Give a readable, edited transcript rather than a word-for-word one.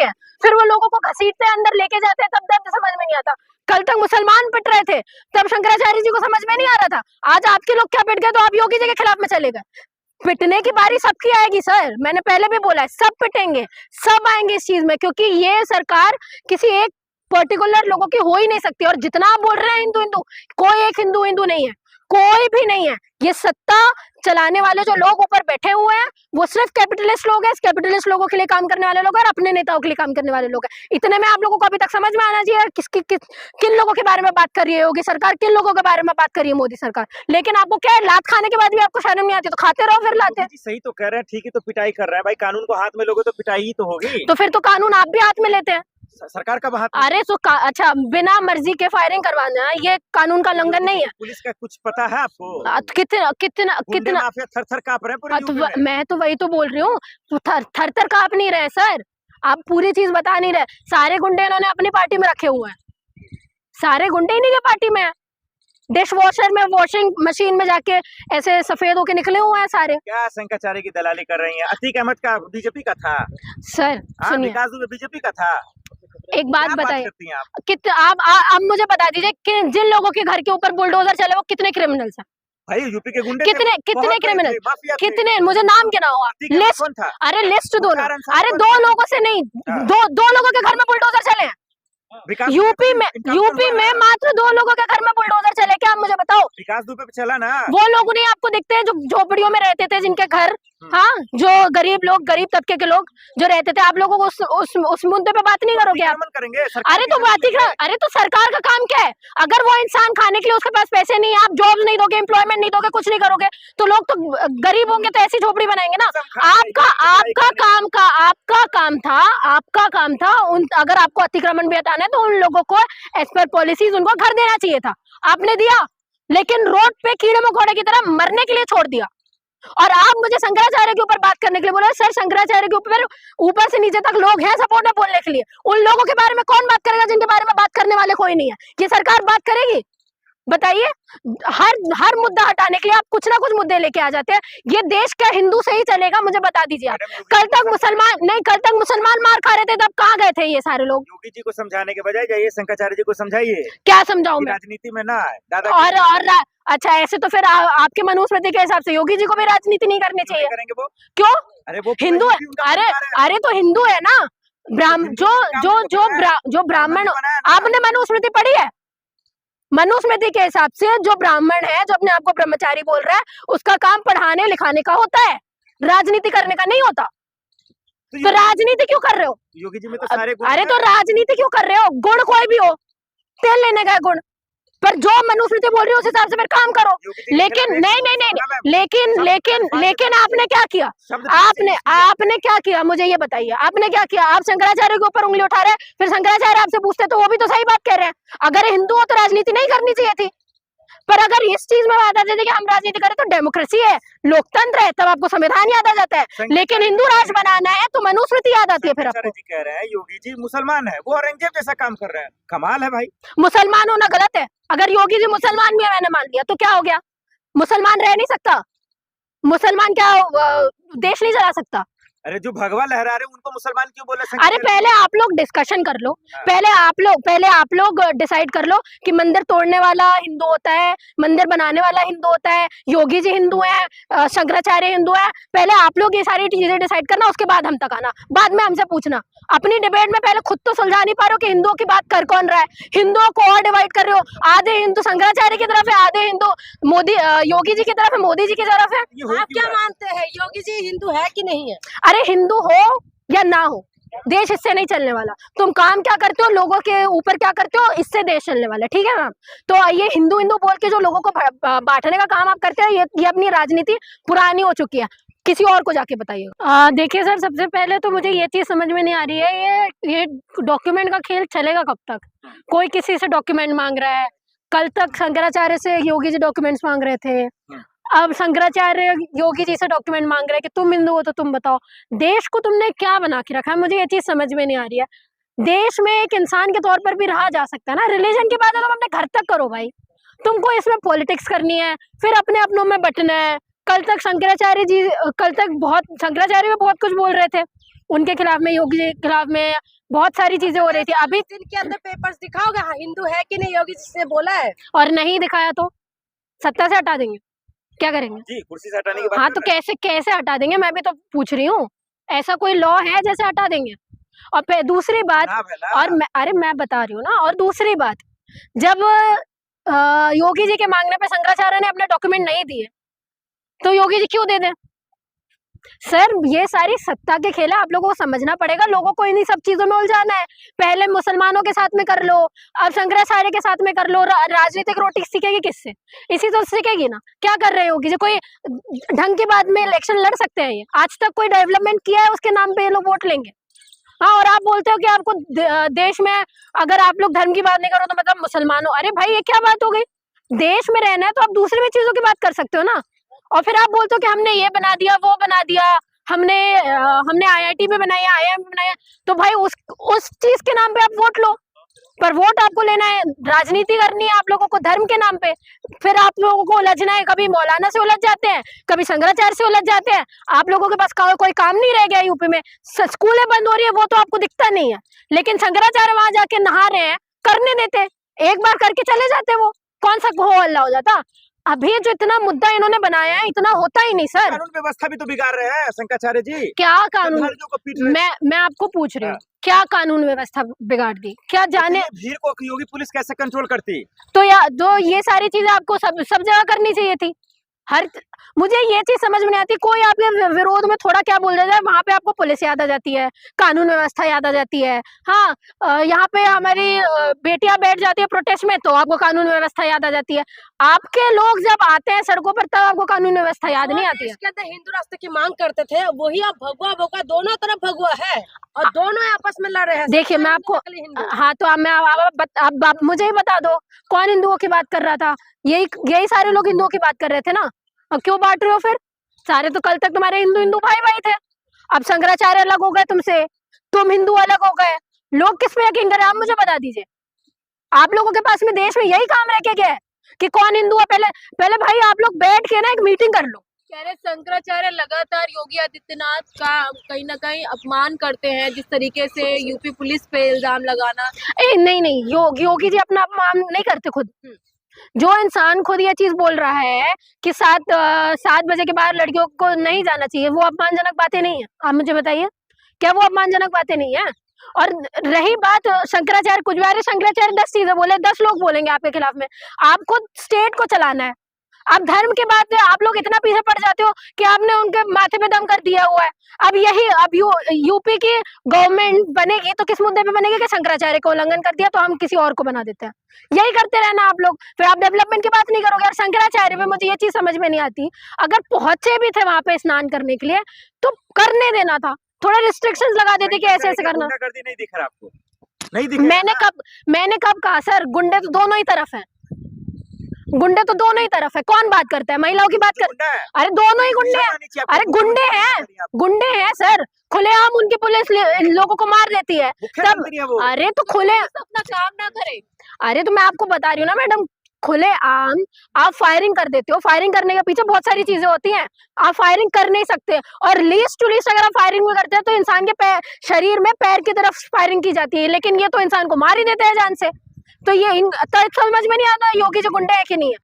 के हैं, फिर वो लोगों को घसीटते हैं, अंदर लेके जाते हैं, तब दर्द समझ में नहीं आता। कल तक मुसलमान पिट रहे थे, तब शंकराचार्य जी को समझ में नहीं आ रहा था। आज आपके लोग क्या पिट गए तो आप योगी जी के खिलाफ में चले गए। पिटने की बारी सबकी आएगी सर, मैंने पहले भी बोला है, सब पिटेंगे, सब आएंगे इस चीज में, क्योंकि ये सरकार किसी एक पर्टिकुलर लोगों की हो ही नहीं सकती। और जितना आप बोल रहे हैं हिंदू हिंदू, कोई एक हिंदू हिंदू नहीं है, कोई भी नहीं है। ये सत्ता चलाने वाले जो लोग ऊपर बैठे हुए हैं वो सिर्फ कैपिटलिस्ट लोग हैं, कैपिटलिस्ट लोगों के लिए काम करने वाले लोग और अपने नेताओं के लिए काम करने वाले लोग हैं। इतने में आप लोगों को अभी तक समझ में आना चाहिए किन लोगों के बारे में बात कर रही है योगी सरकार, किन लोगों के बारे में बात कर रही है मोदी सरकार। लेकिन आपको क्या है, लात खाने के बाद भी आपको शर्म नहीं आती, तो खाते रहो फिर लाते। सही तो कह रहे हैं, ठीक है, तो पिटाई कर रहे हैं भाई, कानून को हाथ में लोगे तो पिटाई ही तो होगी। तो फिर तो कानून आप भी हाथ में लेते हैं। सरकार का हाथ। अरे तो अच्छा, बिना मर्जी के फायरिंग करवाना ये कानून का उल्लंघन नहीं है। पुलिस का कुछ पता है आपको? कितना कितना कितना थर थर कांप रहे हैं पूरे यूपी में। मैं तो वही तो बोल रही हूँ, थर थर कांप नहीं रहे सर, आप पूरी चीज बता नहीं रहे। सारे गुंडे इन्होंने अपनी पार्टी में रखे हुए हैं, सारे गुंडे इन्हीं के पार्टी में है। डिश वॉशर में, वॉशिंग मशीन में जाके ऐसे सफेद होके निकले हुए हैं सारे। क्या शंकराचार्य की दलाली कर रही हैं? अतीक अहमद का बीजेपी का था सर, सुनिए, विकास दुबे बीजेपी का था। एक बात बताइए, आप आप मुझे बता दीजिए कि जिन लोगों के घर के ऊपर बुलडोजर चले वो कितने क्रिमिनल्स हैं? भाई यूपी के गुंडे कितने क्रिमिनल, कितने, मुझे नाम क्या ना हुआ, लिस्ट, अरे लिस्ट दो ना, अरे दो लोगों से नहीं, दो लोगों के घर में बुलडोजर चले हैं यूपी में मात्र 2 लोगों के घर में बुलडोजर चले, क्या आप मुझे बताओ? विकास दुबे पे चला ना। वो लोग नहीं आपको दिखते हैं जो झोपड़ियों में रहते थे, जिनके घर, हाँ, जो गरीब लोग, गरीब तबके के लोग जो रहते थे, आप लोगों को उस मुद्दे पे बात नहीं करोगे आप? अरे तो बात ही, अरे तो सरकार का काम क्या है? अगर वो इंसान खाने के लिए उसके पास पैसे नहीं है, आप जॉब नहीं दोगे, एम्प्लॉयमेंट नहीं दोगे, कुछ नहीं करोगे, तो लोग तो गरीब होंगे तो ऐसी झोपड़ी बनाएंगे ना। आपका काम था अगर आपको अतिक्रमण भी हटाना है तो उन लोगों को एज पर पॉलिसीज उनको घर देना चाहिए था, आपने दिया, लेकिन रोड पे कीड़े मकोड़े की तरह मरने के लिए छोड़ दिया। और आप मुझे शंकराचार्य के ऊपर बात करने के लिए बोले, सर शंकराचार्य के ऊपर से नीचे तक लोग हैं सपोर्ट में बोलने के लिए, उन लोगों के बारे में कौन बात करेगा जिनके बारे में बात करने वाले कोई नहीं है? ये सरकार बात करेगी? बताइए, हर मुद्दा हटाने के लिए आप कुछ ना कुछ मुद्दे लेके आ जाते हैं। ये देश क्या हिंदू से ही चलेगा? मुझे बता दीजिए आप। कल तक मुसलमान मार खा रहे थे, तब कहाँ गए थे ये सारे लोग? योगी जी को समझाने के बजाय जाइए शंकराचार्य जी को समझाइए। क्या समझाऊं मैं? राजनीति में ना दादा। और अच्छा, ऐसे तो फिर आपके मनुस्मृति के हिसाब से योगी जी को भी राजनीति नहीं करनी चाहिए? करेंगे वो? क्यों? अरे वो हिंदू है, अरे तो हिंदू है ना, जो ब्राह्मण, आपने मनुस्मृति पढ़ी है? मनुस्मृति के हिसाब से जो ब्राह्मण है, जो अपने आप को ब्रह्मचारी बोल रहा है, उसका काम पढ़ाने लिखाने का होता है, राजनीति करने का नहीं होता। तो राजनीति क्यों कर रहे हो? योगी जी में तो सारे गुण। अरे तो राजनीति क्यों कर रहे हो? गुण कोई भी हो, तेल लेने का गुण, पर जो मनुस्मृति बोल रही है उस हिसाब से फिर काम करो। लेकिन लेकिन आपने क्या किया? आपने क्या किया मुझे ये बताइए, आपने क्या किया? आप शंकराचार्य के ऊपर उंगली उठा रहे हैं, फिर शंकराचार्य आपसे पूछते तो वो भी तो सही बात कह रहे हैं, अगर हिंदू हो तो राजनीति नहीं करनी चाहिए थी। पर अगर इस चीज में बात आती है कि हम राजनीति करें तो डेमोक्रेसी है, लोकतंत्र है, तब आपको संविधान याद आ जाता है। लेकिन हिंदू राष्ट्र बनाना है तो मनुस्मृति याद आती है। फिर आपको जी कह रहे हैं योगी जी मुसलमान है, वो औरंगजेब जैसा काम कर रहे हैं, कमाल है भाई। मुसलमान होना गलत है? अगर योगी जी मुसलमान भी है, मैंने मान लिया, तो क्या हो गया? मुसलमान रह नहीं सकता? मुसलमान क्या देश नहीं चला सकता? अरे जो भगवा लहरा रहे उनको मुसलमान क्यों बोले? अरे पहले आप लोग डिस्कशन कर लो, पहले आप लोग डिसाइड कर लो कि मंदिर तोड़ने वाला हिंदू होता है, मंदिर बनाने वाला हिंदू होता है, योगी जी हिंदू है, शंकराचार्य हिंदू है। पहले आप लोग ये सारी चीजें डिसाइड करना, उसके बाद हम तक आना, बाद में हमसे पूछना। अपनी डिबेट में पहले खुद तो सुलझा नहीं पा रहे हो कि हिंदुओं की बात कर कौन रहा है? हिंदुओं को और डिवाइड कर रहे हो, आधे हिंदू शंकराचार्य की तरफ है, आधे हिंदू मोदी योगी जी की तरफ है, मोदी जी की तरफ है। आप क्या मानते हैं, योगी जी हिंदू है कि नहीं है? अरे हिंदू हो या ना हो, देश इससे नहीं चलने वाला। तुम काम क्या करते हो, लोगों के ऊपर क्या करते हो, इससे देश चलने वाला है, ठीक है मैम? तो ये हिंदू हिंदू बोल के जो लोगों को बांटने का काम आप करते हैं, ये अपनी राजनीति पुरानी हो चुकी है, किसी और को जाके बताइए। देखिए सर, सबसे पहले तो मुझे ये चीज समझ में नहीं आ रही है, ये डॉक्यूमेंट का खेल चलेगा कब तक? कोई किसी से डॉक्यूमेंट मांग रहा है, कल तक शंकराचार्य से योगी जी डॉक्यूमेंट्स मांग रहे थे, अब शंकराचार्य योगी जी से डॉक्यूमेंट मांग रहे हैं कि तुम हिंदू हो तो तुम बताओ। देश को तुमने क्या बना के रखा है, मुझे ये चीज समझ में नहीं आ रही है। देश में एक इंसान के तौर पर भी रहा जा सकता है ना, रिलीजन की बात है तो अपने घर तक करो भाई, तुमको इसमें पॉलिटिक्स करनी है, फिर अपने अपनों में बटना है। कल तक शंकराचार्य भी बहुत कुछ बोल रहे थे, उनके खिलाफ में, योगी जी के खिलाफ में बहुत सारी चीजें हो रही थी अभी। दिन के अंदर पेपर्स दिखाओगे हाँ, हिंदू है कि नहीं, योगी जी से बोला है। और नहीं दिखाया तो सत्ता से हटा देंगे, क्या करेंगे? जी कुर्सी से हटाने की बात हाँ कर तो रहे हैं। कैसे कैसे हटा देंगे, मैं भी तो पूछ रही हूँ। ऐसा कोई लॉ है जैसे हटा देंगे? और फिर दूसरी बात, चुनाव है ना। और मैं बता रही हूँ ना, और दूसरी बात, जब योगी जी के मांगने पे शंकराचार्य ने अपने डॉक्यूमेंट नहीं दिए तो योगी जी क्यों दे दें? सर ये सारी सत्ता के खेल है, आप लोगों को समझना पड़ेगा। लोगों को इन्हीं सब चीजों में उलझाना है। पहले मुसलमानों के साथ में कर लो, अब शंकराचार्य के साथ में कर लो। राजनीतिक रोटी सीखेगी किससे? इसी तो सीखेगी ना। क्या कर रहे हो कि कोई ढंग की बात में इलेक्शन लड़ सकते हैं? ये आज तक कोई डेवलपमेंट किया है उसके नाम पे ये लोग वोट लेंगे? हाँ, और आप बोलते हो कि आपको देश में अगर आप लोग धर्म की बात नहीं करो तो मतलब मुसलमान हो। अरे भाई ये क्या बात हो गई? देश में रहना है तो आप दूसरी भी चीजों की बात कर सकते हो ना। और फिर आप बोलते हो कि हमने ये बना दिया, वो बना दिया, हमने आईआईटी में बनाया, आईआईएम में बनाया। तो भाई उस चीज के नाम पे आप वोट लो, पर वोट आपको लेना है, राजनीति करनी है आप लोगों को धर्म के नाम पे। फिर आप लोगों को उलझना है, कभी मौलाना से उलझ जाते हैं, कभी शंकराचार्य से उलझ जाते हैं। आप लोगों के पास कोई काम नहीं रह गया यूपी में। स्कूलें बंद हो रही है वो तो आपको दिखता नहीं है, लेकिन शंकराचार्य वहां जाके नहा रहे हैं, करने देते, एक बार करके चले जाते। वो कौन सा हो हल्ला हो जाता? अभी जो इतना मुद्दा इन्होंने बनाया है, इतना होता ही नहीं सर। कानून व्यवस्था भी तो बिगाड़ रहे हैं शंकराचार्य जी। क्या कानून? श्रद्धालुओं को पीट रहे हैं। मैं आपको पूछ रही हूँ, क्या कानून व्यवस्था बिगाड़ दी? क्या जाने इतनी भीड़ को योगी पुलिस कैसे कंट्रोल करती? तो ये सारी चीजें आपको सब जगह करनी चाहिए थी। मुझे ये चीज समझ में नहीं आती, कोई आपके विरोध में थोड़ा क्या बोल देता है, वहां पे आपको पुलिस याद आ जाती है, कानून व्यवस्था याद आ जाती है। हाँ, यहाँ पे हमारी बेटियां बैठ जाती है प्रोटेस्ट में तो आपको कानून व्यवस्था याद आ जाती है। आपके लोग जब आते हैं सड़कों पर तब आपको कानून व्यवस्था याद नहीं आती है। इसके अंदर हिंदू राष्ट्र की मांग करते थे, वही अब भगवा भगवा दोनों तरफ भगवा है और दोनों आपस में लड़ रहे हैं। देखिए मैं आपको, हाँ तो अब मुझे ही बता दो कौन हिंदुओं की बात कर रहा था? यही सारे लोग हिंदुओं की बात कर रहे थे ना। और क्यों बांट रहे हो फिर? सारे तो कल तक तुम्हारे हिंदू भाई भाई थे, अब शंकराचार्य अलग हो गए तुमसे, तुम हिंदू अलग हो गए। लोग किस पे यकीन करें? आप मुझे बता दीजिए। आप लोगों के पास में देश में यही काम रह के गया है कि कौन हिंदू है? पहले भाई आप लोग बैठ के ना एक मीटिंग कर लो। कह रहे शंकराचार्य लगातार योगी आदित्यनाथ का कहीं ना कहीं अपमान करते हैं, जिस तरीके से यूपी पुलिस पे इल्जाम लगाना। नहीं, योगी जी अपना अपमान नहीं करते खुद। जो इंसान खुद ये चीज बोल रहा है कि 7 बजे के बाद लड़कियों को नहीं जाना चाहिए, वो अपमानजनक बातें नहीं है? आप मुझे बताइए, क्या वो अपमानजनक बातें नहीं है? और रही बात शंकराचार्य कुजवारे, शंकराचार्य 10 चीजें बोले, 10 लोग बोलेंगे आपके खिलाफ में। आपको स्टेट को चलाना है। अब धर्म के बाद आप लोग इतना पीछे पड़ जाते हो कि आपने उनके माथे पे दम कर दिया हुआ है। अब यूपी की गवर्नमेंट बनेगी तो किस मुद्दे पे बनेगी कि शंकराचार्य को उल्लंघन कर दिया तो हम किसी और को बना देते हैं। यही करते रहना आप लोग, फिर आप डेवलपमेंट की बात नहीं करोगे। और शंकराचार्य पे मुझे ये चीज समझ में नहीं आती, अगर पहुंचे भी थे वहां पे स्नान करने के लिए तो करने देना था, थोड़ा रिस्ट्रिक्शंस लगा देते कि ऐसे ऐसे करना। गुंडागर्दी नहीं दिख रहा आपको? नहीं दिख रहा? मैंने कब कहा सर? गुंडे तो दोनों ही तरफ है, गुंडे तो दोनों ही तरफ है। कौन बात करता है? महिलाओं की बात कर? अरे दोनों ही गुंडे हैं। अरे गुंडे हैं सर, खुलेआम उनकी पुलिस लोगों को मार देती है तब। अरे तो खुले अपना काम ना करे। अरे तो मैं आपको बता रही हूँ ना मैडम, खुले आम आप फायरिंग कर देते हो। फायरिंग करने के पीछे बहुत सारी चीजें होती हैं, आप फायरिंग कर नहीं सकते। और लीस्ट टू लीस्ट अगर आप फायरिंग भी करते हैं तो इंसान के शरीर में पैर की तरफ फायरिंग की जाती है, लेकिन ये तो इंसान को मार ही देते हैं जान से। तो ये समझ में नहीं आता योगी जी गुंडे है कि नहीं है।